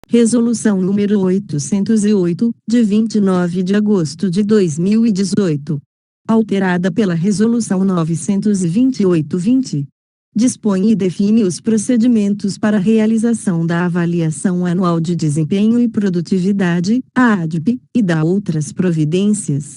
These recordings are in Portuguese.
Resolução número 808, de 29 de agosto de 2018. Alterada pela Resolução 928/20. Dispõe e define os procedimentos para a realização da Avaliação Anual de Desempenho e Produtividade, a ADP, e dá outras providências.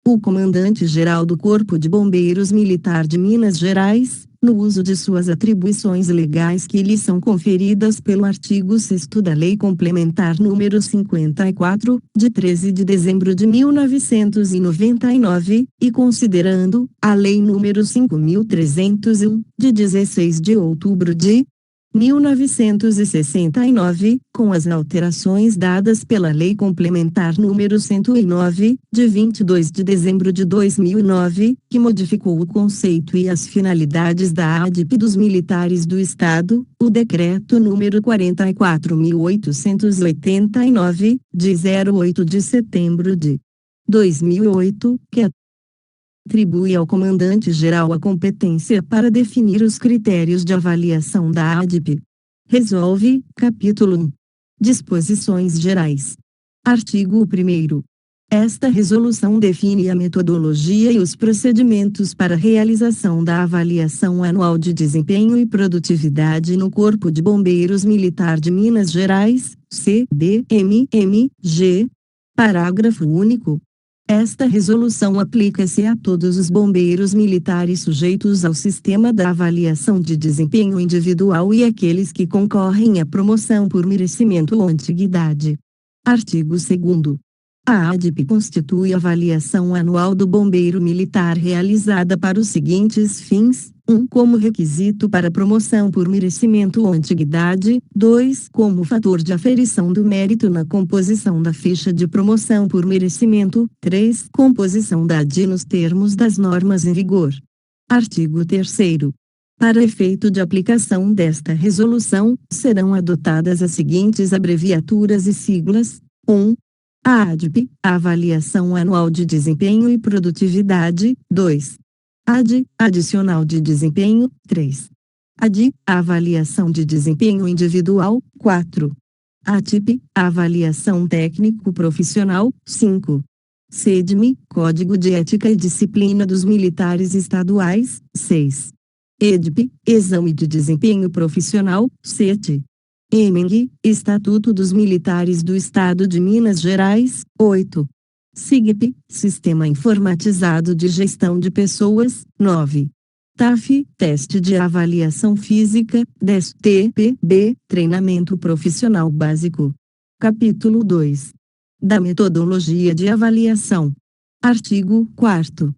O Comandante-Geral do Corpo de Bombeiros Militar de Minas Gerais, no uso de suas atribuições legais que lhe são conferidas pelo artigo 6º da Lei Complementar nº 54, de 13 de dezembro de 1999, e considerando a Lei nº 5.301, de 16 de outubro de 1969, com as alterações dadas pela Lei Complementar nº 109, de 22 de dezembro de 2009, que modificou o conceito e as finalidades da ADP dos militares do Estado, o Decreto nº 44.889, de 08 de setembro de 2008, que atribui ao Comandante-Geral a competência para definir os critérios de avaliação da ADP. Resolve, capítulo 1. Disposições gerais. Artigo 1º. Esta resolução define a metodologia e os procedimentos para a realização da Avaliação Anual de Desempenho e Produtividade no Corpo de Bombeiros Militar de Minas Gerais, CBMMG. Parágrafo único. Esta resolução aplica-se a todos os bombeiros militares sujeitos ao sistema da avaliação de desempenho individual e aqueles que concorrem à promoção por merecimento ou antiguidade. Artigo 2º. A ADP constitui a avaliação anual do bombeiro militar realizada para os seguintes fins: 1. Como requisito para promoção por merecimento ou antiguidade. 2. Como fator de aferição do mérito na composição da ficha de promoção por merecimento. 3. Composição da AD nos termos das normas em vigor. Artigo 3º. Para efeito de aplicação desta resolução, serão adotadas as seguintes abreviaturas e siglas: 1. A ADP, a Avaliação Anual de Desempenho e Produtividade. 2. AD, Adicional de Desempenho. 3. AD, a Avaliação de Desempenho Individual. 4. ATIP, a Avaliação Técnico-Profissional. 5. CEDMI, Código de Ética e Disciplina dos Militares Estaduais. 6. EDP, Exame de Desempenho Profissional. 7. EMENG, Estatuto dos Militares do Estado de Minas Gerais. 8. SIGP, Sistema Informatizado de Gestão de Pessoas. 9. TAF, Teste de Avaliação Física. 10. TPB, Treinamento Profissional Básico. Capítulo 2. Da Metodologia de Avaliação. Artigo 4º.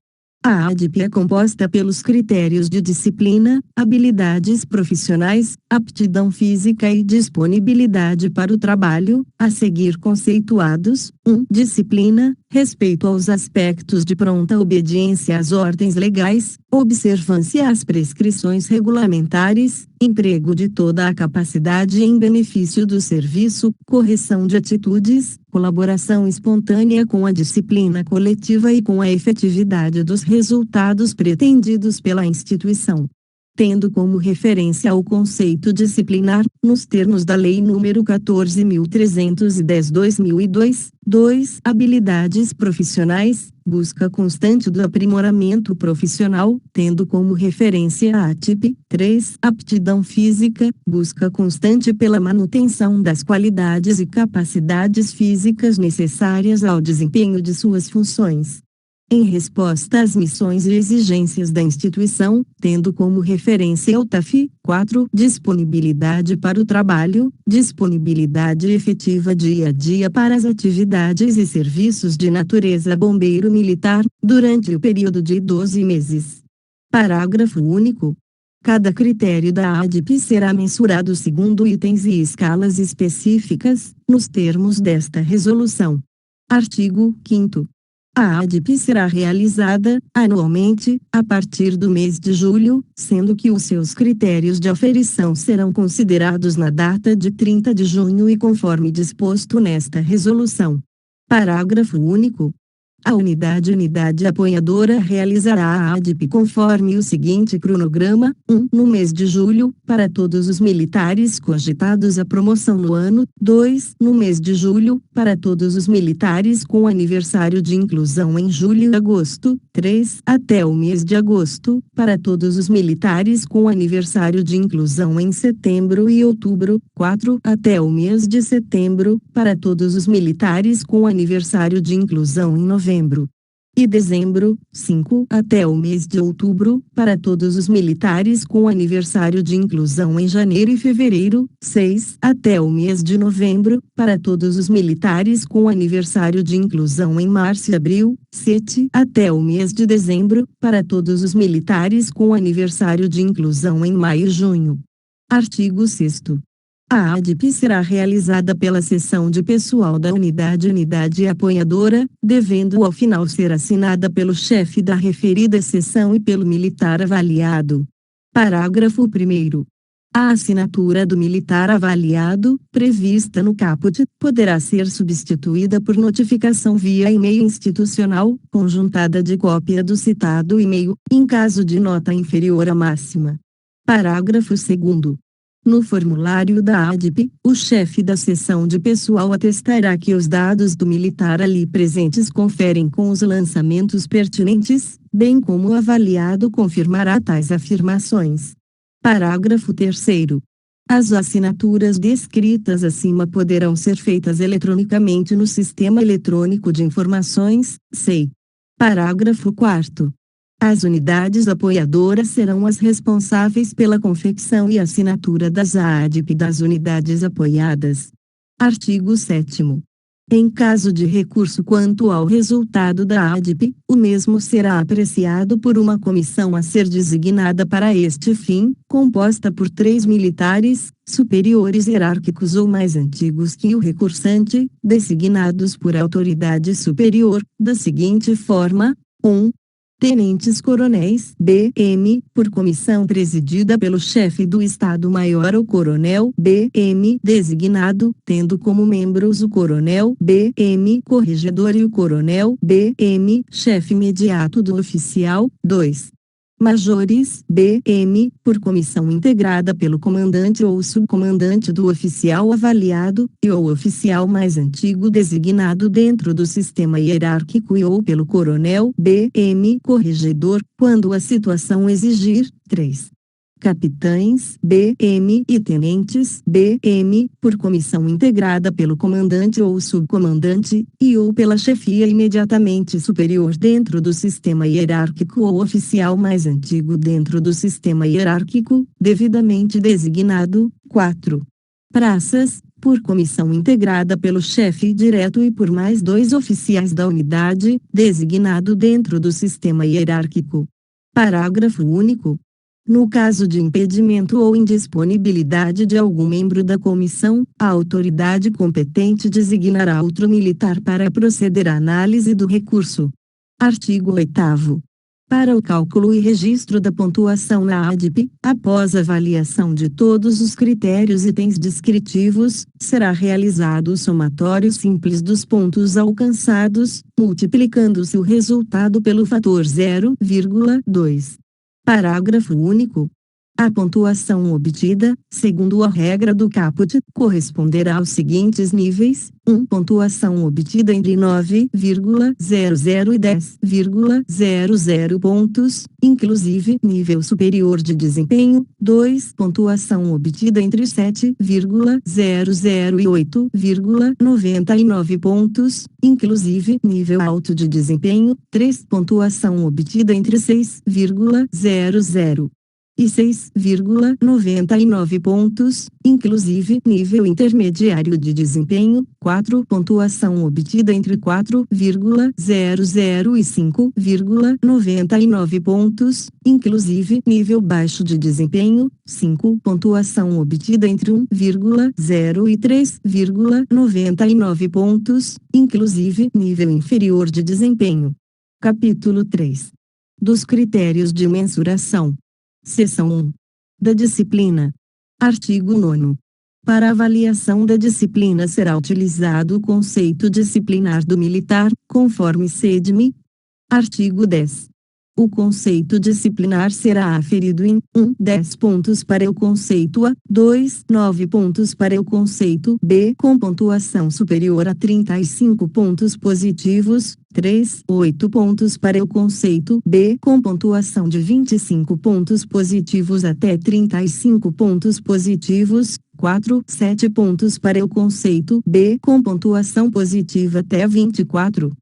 A ADP é composta pelos critérios de disciplina, habilidades profissionais, aptidão física e disponibilidade para o trabalho, a seguir conceituados: 1. Disciplina, respeito aos aspectos de pronta obediência às ordens legais, observância às prescrições regulamentares, emprego de toda a capacidade em benefício do serviço, correção de atitudes, colaboração espontânea com a disciplina coletiva e com a efetividade dos resultados pretendidos pela instituição. Tendo como referência o conceito disciplinar, nos termos da Lei nº 14.310/2002, 2. Habilidades profissionais, busca constante do aprimoramento profissional, tendo como referência a ATIP. 3. Aptidão física, busca constante pela manutenção das qualidades e capacidades físicas necessárias ao desempenho de suas funções. Em resposta às missões e exigências da instituição, tendo como referência o TAF. 4. Disponibilidade para o trabalho, disponibilidade efetiva dia a dia para as atividades e serviços de natureza bombeiro militar, durante o período de 12 meses. Parágrafo único. Cada critério da ADP será mensurado segundo itens e escalas específicas, nos termos desta resolução. Artigo 5º. A ADP será realizada, anualmente, a partir do mês de julho, sendo que os seus critérios de aferição serão considerados na data de 30 de junho e conforme disposto nesta resolução. Parágrafo único. A unidade apoiadora realizará a ADP conforme o seguinte cronograma: 1. No mês de julho, para todos os militares cogitados a promoção no ano. 2. No mês de julho, para todos os militares com aniversário de inclusão em julho e agosto. 3. Até o mês de agosto, para todos os militares com aniversário de inclusão em setembro e outubro. 4. Até o mês de setembro, para todos os militares com aniversário de inclusão em novembro e dezembro. 5. Até o mês de outubro, para todos os militares com aniversário de inclusão em janeiro e fevereiro. 6. Até o mês de novembro, para todos os militares com aniversário de inclusão em março e abril. 7. Até o mês de dezembro, para todos os militares com aniversário de inclusão em maio e junho. Artigo 6º. A ADP será realizada pela seção de pessoal da unidade apoiadora, devendo ao final ser assinada pelo chefe da referida seção e pelo militar avaliado. Parágrafo 1º. A assinatura do militar avaliado, prevista no caput, poderá ser substituída por notificação via e-mail institucional, conjuntada de cópia do citado e-mail, em caso de nota inferior à máxima. Parágrafo 2º. No formulário da ADP, o chefe da seção de pessoal atestará que os dados do militar ali presentes conferem com os lançamentos pertinentes, bem como o avaliado confirmará tais afirmações. Parágrafo 3º. As assinaturas descritas acima poderão ser feitas eletronicamente no Sistema Eletrônico de Informações, SEI. Parágrafo 4º. As unidades apoiadoras serão as responsáveis pela confecção e assinatura das ADP das unidades apoiadas. Artigo 7º. Em caso de recurso quanto ao resultado da ADP, o mesmo será apreciado por uma comissão a ser designada para este fim, composta por 3 militares, superiores hierárquicos ou mais antigos que o recursante, designados por autoridade superior, da seguinte forma: 1. Tenentes-coronéis (BM), por comissão presidida pelo chefe do Estado-Maior ou coronel (BM) designado, tendo como membros o coronel (BM) corregedor e o coronel (BM) chefe imediato do oficial. 2. Majores (BM), por comissão integrada pelo comandante ou subcomandante do oficial avaliado, e ou oficial mais antigo designado dentro do sistema hierárquico e ou pelo coronel (BM) corregedor, quando a situação exigir. 3. Capitães (BM) e tenentes (BM), por comissão integrada pelo comandante ou subcomandante, e ou pela chefia imediatamente superior dentro do sistema hierárquico ou oficial mais antigo dentro do sistema hierárquico, devidamente designado. 4. Praças, por comissão integrada pelo chefe direto e por mais 2 oficiais da unidade, designado dentro do sistema hierárquico. Parágrafo único. No caso de impedimento ou indisponibilidade de algum membro da comissão, a autoridade competente designará outro militar para proceder à análise do recurso. Artigo 8º. Para o cálculo e registro da pontuação na ADP, após avaliação de todos os critérios e itens descritivos, será realizado o somatório simples dos pontos alcançados, multiplicando-se o resultado pelo fator 0,2. Parágrafo único. A pontuação obtida, segundo a regra do caput, corresponderá aos seguintes níveis: 1. Pontuação obtida entre 9,00 e 10,00 pontos, inclusive nível superior de desempenho. 2. Pontuação obtida entre 7,00 e 8,99 pontos, inclusive nível alto de desempenho. 3. Pontuação obtida entre 6,00 e 6,99 pontos, inclusive nível intermediário de desempenho. 4. Pontuação obtida entre 4,00 e 5,99 pontos, inclusive nível baixo de desempenho. 5. Pontuação obtida entre 1,0 e 3,99 pontos, inclusive nível inferior de desempenho. Capítulo 3. Dos critérios de mensuração. Seção 1. Da disciplina. Artigo 9º. Para avaliação da disciplina será utilizado o conceito disciplinar do militar, conforme CEDMI. Artigo 10. O conceito disciplinar será aferido em 1. 10 pontos para o conceito A, 2. 9 pontos para o conceito B com pontuação superior a 35 pontos positivos, 3. 8 pontos para o conceito B com pontuação de 25 pontos positivos até 35 pontos positivos, 4. 7 pontos para o conceito B com pontuação positiva até 24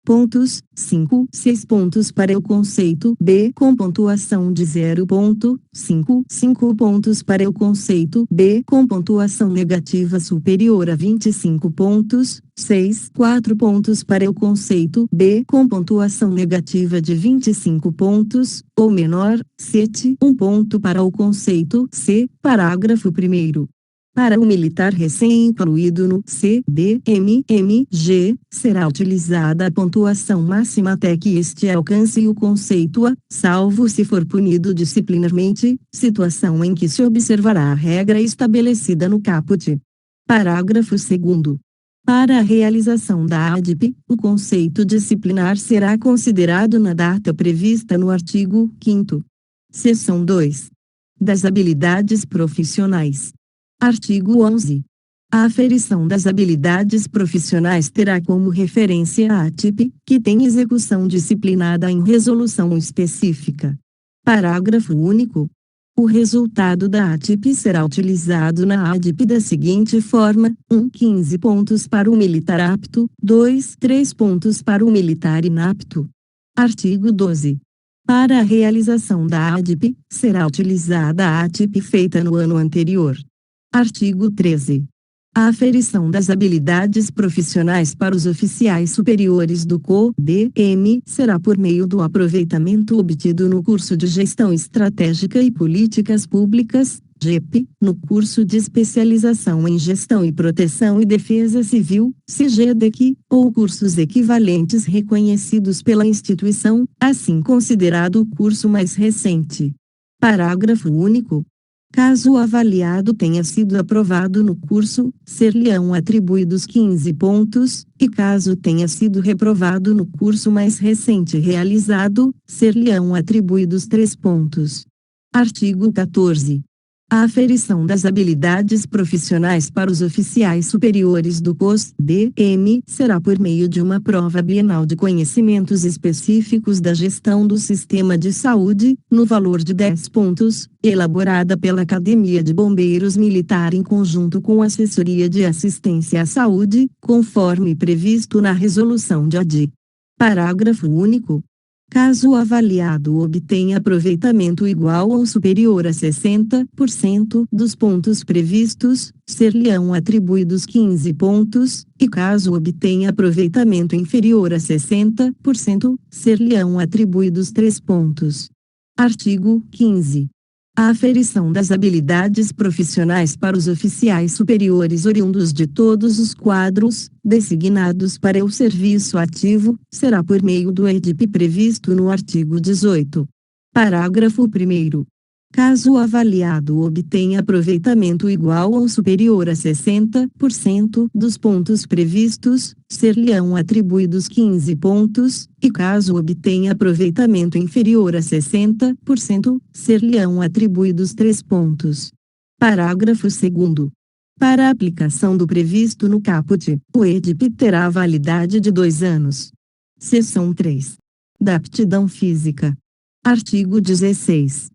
pontos, 5. 6 pontos para o conceito B com pontuação de 0,5. 5 pontos para o conceito B com pontuação negativa superior a 25 pontos, 6. 4 pontos para o conceito B com pontuação negativa de 25 pontos, ou menor, 7. 1 ponto para o conceito C, parágrafo 1º. Para o militar recém-incluído no CDMMG, será utilizada a pontuação máxima até que este alcance o conceito A, salvo se for punido disciplinarmente, situação em que se observará a regra estabelecida no caput. Parágrafo 2º. Para a realização da ADP, o conceito disciplinar será considerado na data prevista no artigo 5º. Seção 2. Das habilidades profissionais. Artigo 11. A aferição das habilidades profissionais terá como referência a ATIP, que tem execução disciplinada em resolução específica. Parágrafo único. O resultado da ATIP será utilizado na ADP da seguinte forma: 1. 15 pontos para o militar apto, 2. 3 pontos para o militar inapto. Artigo 12. Para a realização da ADP, será utilizada a ATIP feita no ano anterior. Artigo 13. A aferição das habilidades profissionais para os oficiais superiores do CODM será por meio do aproveitamento obtido no curso de Gestão Estratégica e Políticas Públicas, GEP, no curso de especialização em Gestão e Proteção e Defesa Civil, CGDEC, ou cursos equivalentes reconhecidos pela instituição, assim considerado o curso mais recente. Parágrafo único. Caso o avaliado tenha sido aprovado no curso, ser-lhe-ão atribuídos 15 pontos, e caso tenha sido reprovado no curso mais recente realizado, ser-lhe-ão atribuídos 3 pontos. Artigo 14. A aferição das habilidades profissionais para os oficiais superiores do COS-DM será por meio de uma prova bienal de conhecimentos específicos da gestão do sistema de saúde, no valor de 10 pontos, elaborada pela Academia de Bombeiros Militar em conjunto com a Assessoria de Assistência à Saúde, conforme previsto na Resolução de ADI. Parágrafo único. Caso o avaliado obtenha aproveitamento igual ou superior a 60% dos pontos previstos, ser-lhe-ão atribuídos 15 pontos, e caso obtenha aproveitamento inferior a 60%, ser-lhe-ão atribuídos 3 pontos. Artigo 15. A aferição das habilidades profissionais para os oficiais superiores oriundos de todos os quadros, designados para o serviço ativo, será por meio do EDIP previsto no artigo 18. Parágrafo 1º. Caso o avaliado obtenha aproveitamento igual ou superior a 60% dos pontos previstos, ser-lhe-ão atribuídos 15 pontos, e caso obtenha aproveitamento inferior a 60%, ser-lhe-ão atribuídos 3 pontos. Parágrafo 2º. Para a aplicação do previsto no caput, o EDIP terá validade de 2 anos. Seção 3. Da aptidão física. Artigo 16.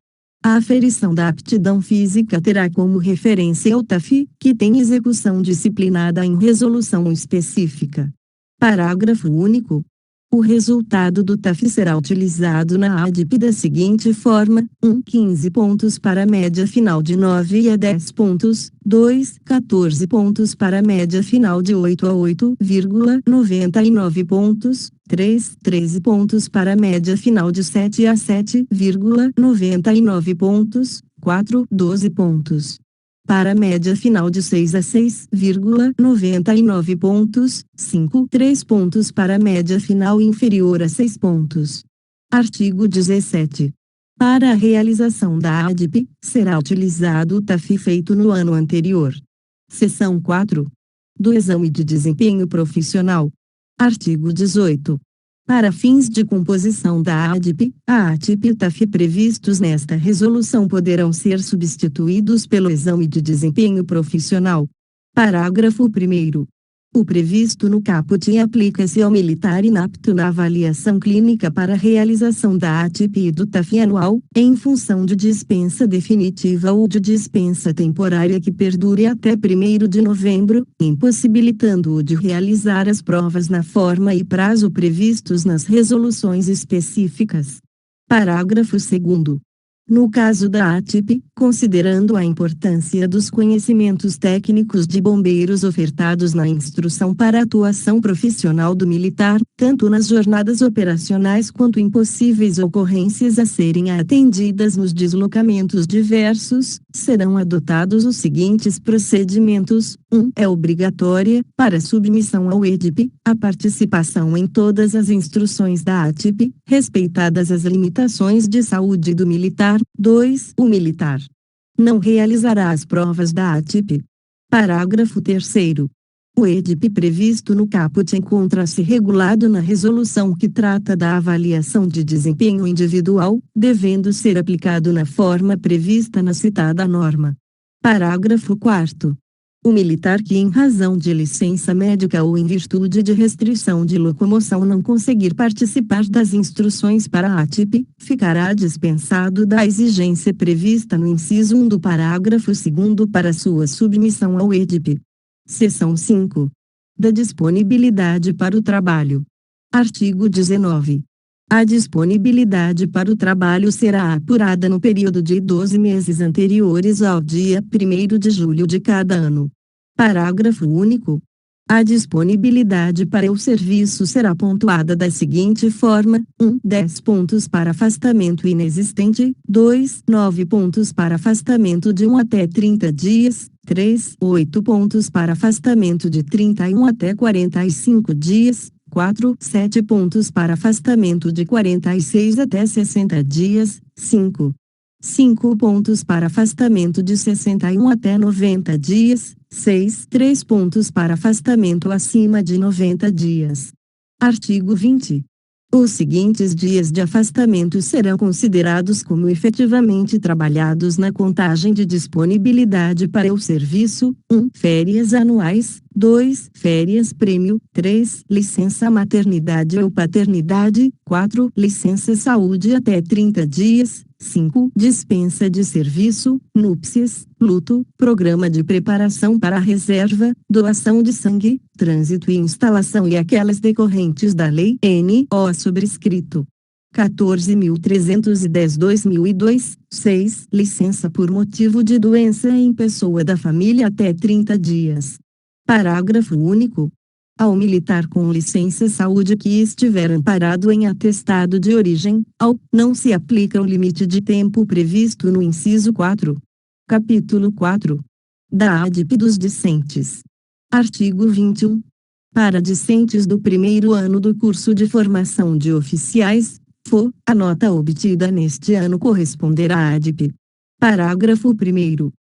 A aferição da aptidão física terá como referência o TAF, que tem execução disciplinada em resolução específica. Parágrafo único. O resultado do TAF será utilizado na ADP da seguinte forma: 1. 15 pontos para a média final de 9 a 10 pontos, 2. 14 pontos para a média final de 8 a 8,99 pontos, 3. 13 pontos para a média final de 7 a 7,99 pontos, 4. 12 pontos para a média final de 6 a 6,99 pontos, 5. 3 pontos para a média final inferior a 6 pontos. Artigo 17. Para a realização da ADP, será utilizado o TAF feito no ano anterior. Seção 4. Do Exame de Desempenho Profissional. Artigo 18. Para fins de composição da ADP, a ATP e o TAF previstos nesta resolução poderão ser substituídos pelo Exame de Desempenho Profissional. Parágrafo 1º. O previsto no caput aplica-se ao militar inapto na avaliação clínica para realização da ATP e do TAF anual, em função de dispensa definitiva ou de dispensa temporária que perdure até 1º de novembro, impossibilitando-o de realizar as provas na forma e prazo previstos nas resoluções específicas. Parágrafo 2º. No caso da ATP, considerando a importância dos conhecimentos técnicos de bombeiros ofertados na instrução para atuação profissional do militar, tanto nas jornadas operacionais quanto em possíveis ocorrências a serem atendidas nos deslocamentos diversos, serão adotados os seguintes procedimentos. 1. É obrigatória, para submissão ao EDP, a participação em todas as instruções da ATP, respeitadas as limitações de saúde do militar. 2. O militar não realizará as provas da ATP. Parágrafo 3º. O EDP previsto no caput encontra-se regulado na resolução que trata da avaliação de desempenho individual, devendo ser aplicado na forma prevista na citada norma. Parágrafo 4º. O militar que em razão de licença médica ou em virtude de restrição de locomoção não conseguir participar das instruções para a ATP, ficará dispensado da exigência prevista no inciso 1 do parágrafo 2º para sua submissão ao EDP. Seção 5. Da disponibilidade para o trabalho. Artigo 19. A disponibilidade para o trabalho será apurada no período de 12 meses anteriores ao dia 1º de julho de cada ano. Parágrafo único. A disponibilidade para o serviço será pontuada da seguinte forma: 1. 10 pontos para afastamento inexistente, 2. 9 pontos para afastamento de 1 até 30 dias, 3. 8 pontos para afastamento de 31 até 45 dias, 4. 7 pontos para afastamento de 46 até 60 dias, 5. 5 pontos para afastamento de 61 até 90 dias, 6. 3 pontos para afastamento acima de 90 dias. Artigo 20. Os seguintes dias de afastamento serão considerados como efetivamente trabalhados na contagem de disponibilidade para o serviço: 1. Férias anuais, 2. Férias prêmio, 3. Licença maternidade ou paternidade, 4. Licença saúde até 30 dias, 5. Dispensa de serviço, núpcias, luto, programa de preparação para a reserva, doação de sangue, trânsito e instalação e aquelas decorrentes da Lei N.O. sobrescrito 14.310/2002, 6. Licença por motivo de doença em pessoa da família até 30 dias. Parágrafo único. Ao militar com licença saúde que estiver amparado em atestado de origem, não se aplica o limite de tempo previsto no inciso 4. Capítulo 4. Da ADP dos discentes. Artigo 21. Para discentes do primeiro ano do curso de formação de oficiais, a nota obtida neste ano corresponderá à ADP. Parágrafo 1º.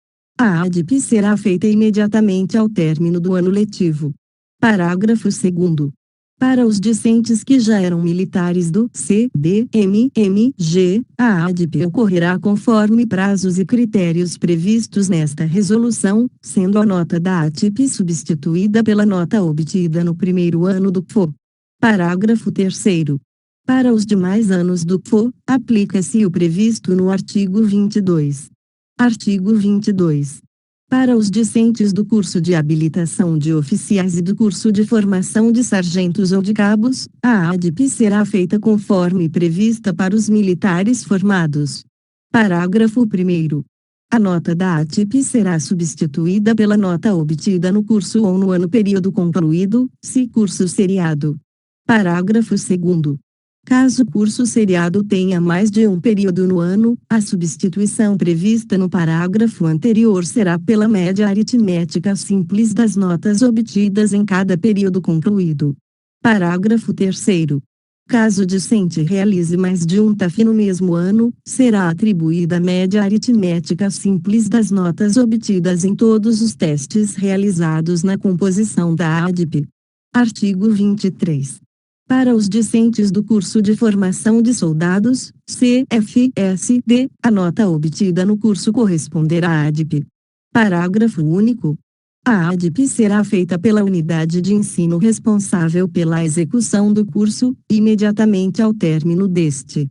A ADP será feita imediatamente ao término do ano letivo. Parágrafo 2º. Para os discentes que já eram militares do CDMMG, a ADP ocorrerá conforme prazos e critérios previstos nesta resolução, sendo a nota da ATP substituída pela nota obtida no primeiro ano do PFO. Parágrafo 3º. Para os demais anos do PFO, aplica-se o previsto no artigo 22. Artigo 22. Para os discentes do curso de habilitação de oficiais e do curso de formação de sargentos ou de cabos, a ADP será feita conforme prevista para os militares formados. Parágrafo 1º. A nota da ATP será substituída pela nota obtida no curso ou no ano período concluído, se curso seriado. Parágrafo 2º. Caso o curso seriado tenha mais de um período no ano, a substituição prevista no parágrafo anterior será pela média aritmética simples das notas obtidas em cada período concluído. Parágrafo 3º. Caso o discente realize mais de um TAF no mesmo ano, será atribuída a média aritmética simples das notas obtidas em todos os testes realizados na composição da ADP. Artigo 23. Para os discentes do curso de formação de soldados, CFSD, a nota obtida no curso corresponderá à ADP. Parágrafo único. A ADP será feita pela unidade de ensino responsável pela execução do curso, imediatamente ao término deste.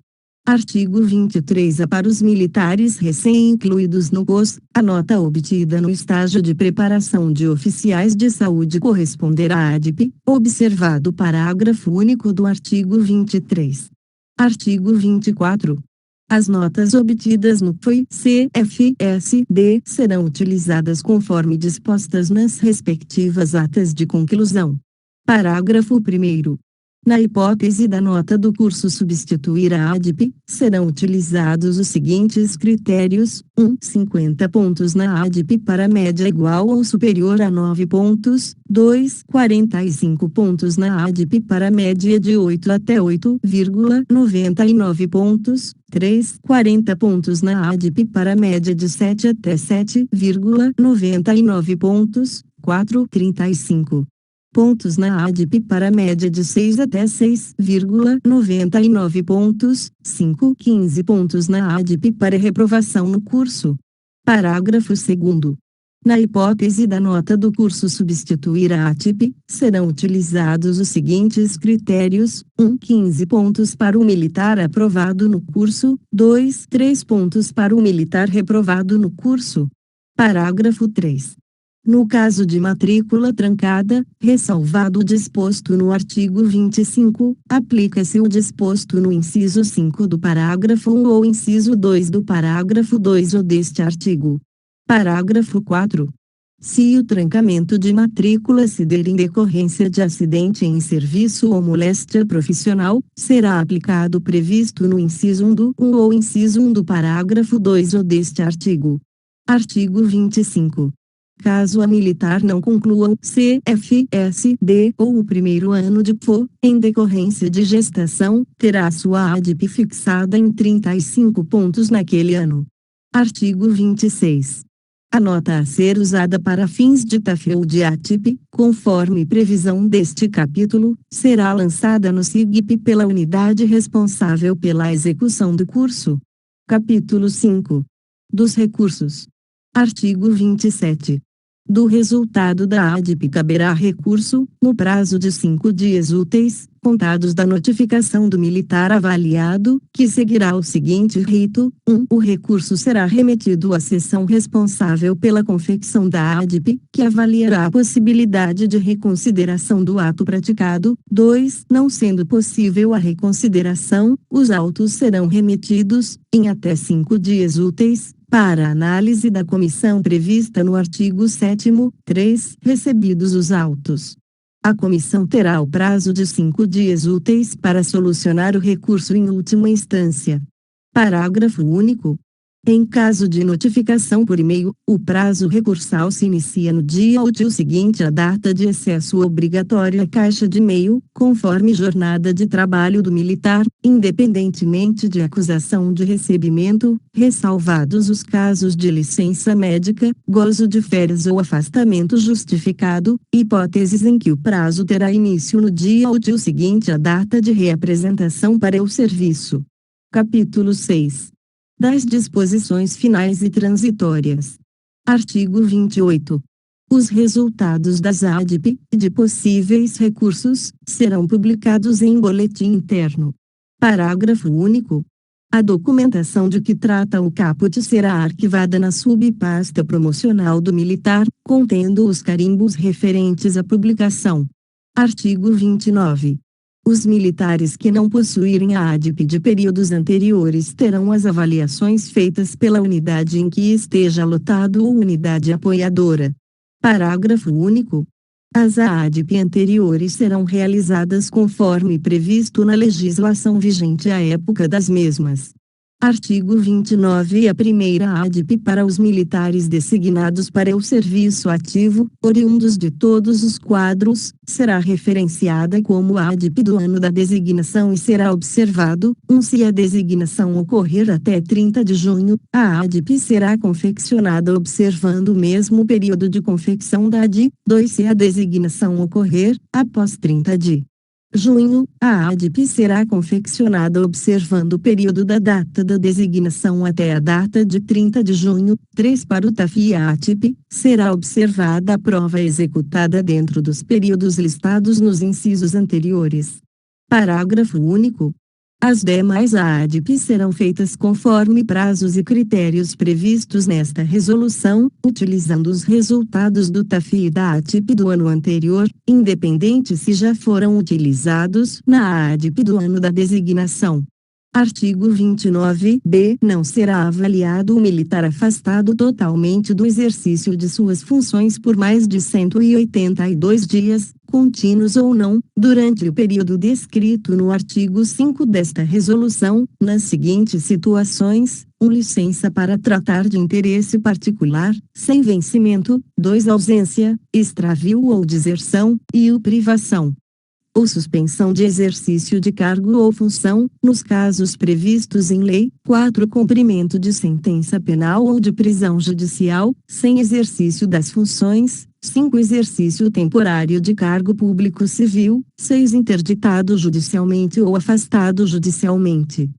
Artigo 23. Para os militares recém-incluídos no COS, a nota obtida no estágio de preparação de oficiais de saúde corresponderá à ADP, observado o parágrafo único do artigo 23. Artigo 24. As notas obtidas no CFSD serão utilizadas conforme dispostas nas respectivas atas de conclusão. Parágrafo 1º. Na hipótese da nota do curso substituir a ADP, serão utilizados os seguintes critérios: 1. 50 pontos na ADP para média igual ou superior a 9 pontos. 2. 45 pontos na ADP para média de 8 até 8,99 pontos. 3. 40 pontos na ADP para média de 7 até 7,99 pontos. 4. 35 pontos na ADP para média de 6 até 6,99 pontos. 5. 15 pontos na ADP para reprovação no curso. Parágrafo 2º. Na hipótese da nota do curso substituir a ATP, serão utilizados os seguintes critérios: 1. 15 pontos para o militar aprovado no curso. 2. 3 pontos para o militar reprovado no curso. Parágrafo 3. No caso de matrícula trancada, ressalvado o disposto no artigo 25, aplica-se o disposto no inciso 5 do parágrafo 1 ou inciso 2 do parágrafo 2 ou deste artigo. Parágrafo 4. Se o trancamento de matrícula se der em decorrência de acidente em serviço ou moléstia profissional, será aplicado o previsto no inciso 1 do 1 ou inciso 1 do parágrafo 2 ou deste artigo. Artigo 25. Caso a militar não conclua o CFSD ou o primeiro ano de FO, em decorrência de gestação, terá sua ADP fixada em 35 pontos naquele ano. Artigo 26. A nota a ser usada para fins de TAF ou de ATP, conforme previsão deste capítulo, será lançada no SIGP pela unidade responsável pela execução do curso. Capítulo 5. Dos recursos. Artigo 27. Do resultado da ADP caberá recurso, no prazo de 5 dias úteis, contados da notificação do militar avaliado, que seguirá o seguinte rito: 1. O recurso será remetido à seção responsável pela confecção da ADP, que avaliará a possibilidade de reconsideração do ato praticado. 2. Não sendo possível a reconsideração, os autos serão remetidos, em até 5 dias úteis, para análise da comissão prevista no artigo 7º. 3. Recebidos os autos, a comissão terá o prazo de 5 dias úteis para solucionar o recurso em última instância. Parágrafo único. Em caso de notificação por e-mail, o prazo recursal se inicia no dia útil seguinte à data de acesso obrigatório à caixa de e-mail, conforme jornada de trabalho do militar, independentemente de acusação de recebimento, ressalvados os casos de licença médica, gozo de férias ou afastamento justificado, hipóteses em que o prazo terá início no dia útil seguinte à data de reapresentação para o serviço. Capítulo 6. Das disposições finais e transitórias. Artigo 28. Os resultados das ADP e de possíveis recursos serão publicados em boletim interno. Parágrafo único. A documentação de que trata o caput será arquivada na subpasta promocional do militar, contendo os carimbos referentes à publicação. Artigo 29. Os militares que não possuírem a ADP de períodos anteriores terão as avaliações feitas pela unidade em que esteja lotado ou unidade apoiadora. Parágrafo único. As ADP anteriores serão realizadas conforme previsto na legislação vigente à época das mesmas. Artigo 29. A primeira ADP para os militares designados para o serviço ativo, oriundos de todos os quadros, será referenciada como a ADP do ano da designação e será observado, se a designação ocorrer até 30 de junho, a ADP será confeccionada observando o mesmo período de confecção da AD. 2. Se a designação ocorrer após 30 de junho, a ADP será confeccionada observando o período da data da designação até a data de 30 de junho. 3. Para o TAF e a ATP, será observada a prova executada dentro dos períodos listados nos incisos anteriores. Parágrafo único. As demais ADP serão feitas conforme prazos e critérios previstos nesta resolução, utilizando os resultados do TAF e da ATP do ano anterior, independente se já foram utilizados na ADP do ano da designação. Artigo 29-B. Não será avaliado o militar afastado totalmente do exercício de suas funções por mais de 182 dias, contínuos ou não, durante o período descrito no artigo 5 desta resolução, nas seguintes situações: 1. Licença para tratar de interesse particular, sem vencimento; 2. Ausência, extravio ou deserção, e privação ou suspensão de exercício de cargo ou função, nos casos previstos em lei. 4. Cumprimento de sentença penal ou de prisão judicial, sem exercício das funções. 5. Exercício temporário de cargo público civil. 6. Interditado judicialmente ou afastado judicialmente.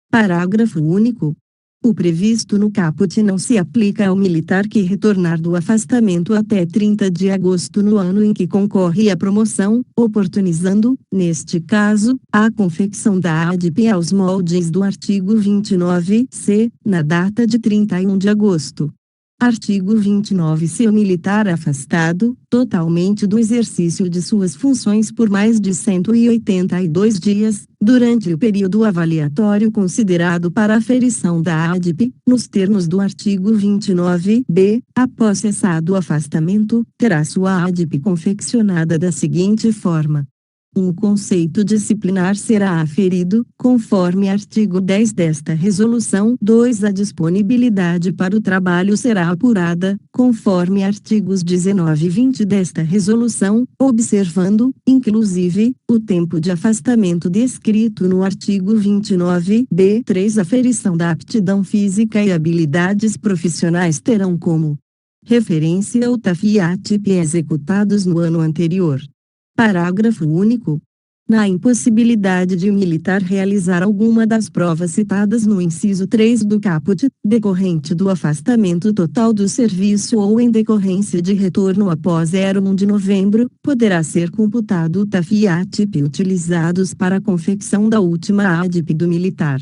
Parágrafo único. O previsto no caput não se aplica ao militar que retornar do afastamento até 30 de agosto no ano em que concorre à promoção, oportunizando, neste caso, a confecção da ADP aos moldes do artigo 29-C, na data de 31 de agosto. Artigo 29. Se o militar afastado, totalmente do exercício de suas funções por mais de 182 dias, durante o período avaliatório considerado para aferição da ADP, nos termos do artigo 29-B, após cessado o afastamento, terá sua ADP confeccionada da seguinte forma: o conceito disciplinar será aferido, conforme artigo 10 desta resolução. 2. A disponibilidade para o trabalho será apurada, conforme artigos 19 e 20 desta resolução, observando, inclusive, o tempo de afastamento descrito no artigo 29-B. 3. A aferição da aptidão física e habilidades profissionais terão como referência o TAF e a ATP executados no ano anterior. Parágrafo único. Na impossibilidade de o militar realizar alguma das provas citadas no inciso 3 do caput, decorrente do afastamento total do serviço ou em decorrência de retorno após 1 de novembro, poderá ser computado o TAF e a ATP utilizados para a confecção da última ADP do militar.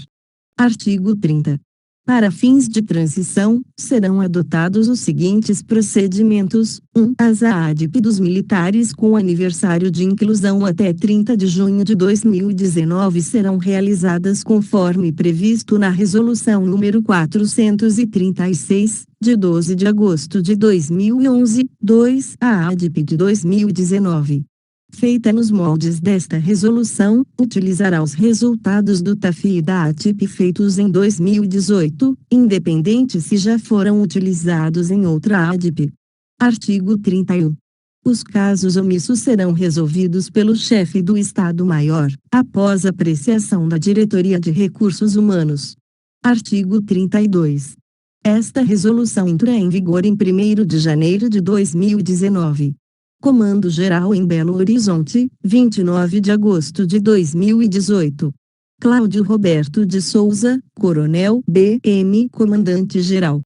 Artigo 30. Para fins de transição, serão adotados os seguintes procedimentos: 1. As ADP dos militares com aniversário de inclusão até 30 de junho de 2019 serão realizadas conforme previsto na Resolução nº 436, de 12 de agosto de 2011. 2. A ADP de 2019, feita nos moldes desta resolução, utilizará os resultados do TAF e da ATP feitos em 2018, independente se já foram utilizados em outra ADP. Artigo 31. Os casos omissos serão resolvidos pelo chefe do Estado-Maior, após apreciação da Diretoria de Recursos Humanos. Artigo 32. Esta resolução entra em vigor em 1º de janeiro de 2019. Comando-Geral em Belo Horizonte, 29 de agosto de 2018. Cláudio Roberto de Souza, Coronel B.M. Comandante-Geral.